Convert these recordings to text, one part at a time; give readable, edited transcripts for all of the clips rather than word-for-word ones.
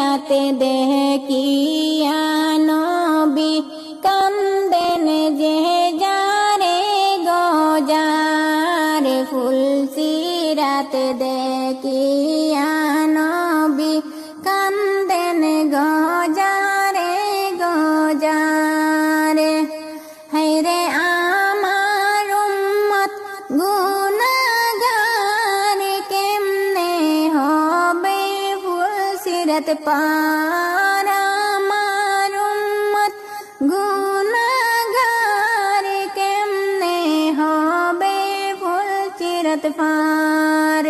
রাতে দেখিয়া নবী কান্দেন যে যারে গজারে ফুলসিরাতে দেখিয়া নবী কান্দেন গজারে গজারে হায়রে আমার উম্মত গুনাহগার কেমনে হবে ফুলসিরাত পার আমার উম্মত গুনাহগার কেমনে হবে ফুলসিরাত পার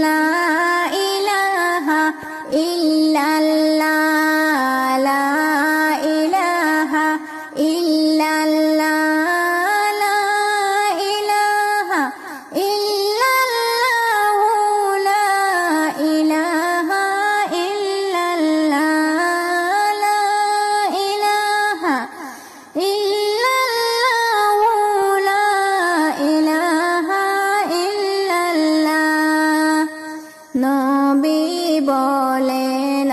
লা ইলাহা ইল্লাল্লাহ লা ইলাহা ইল্লাল্লাহ লা ইলাহা ইল্লাল্লাহ লা ইলাহা ইল্লাল্লাহ লা ইলাহা ইল্লাল্লাহ লা ইলাহা ইল্লাল্লাহ নবী বলেন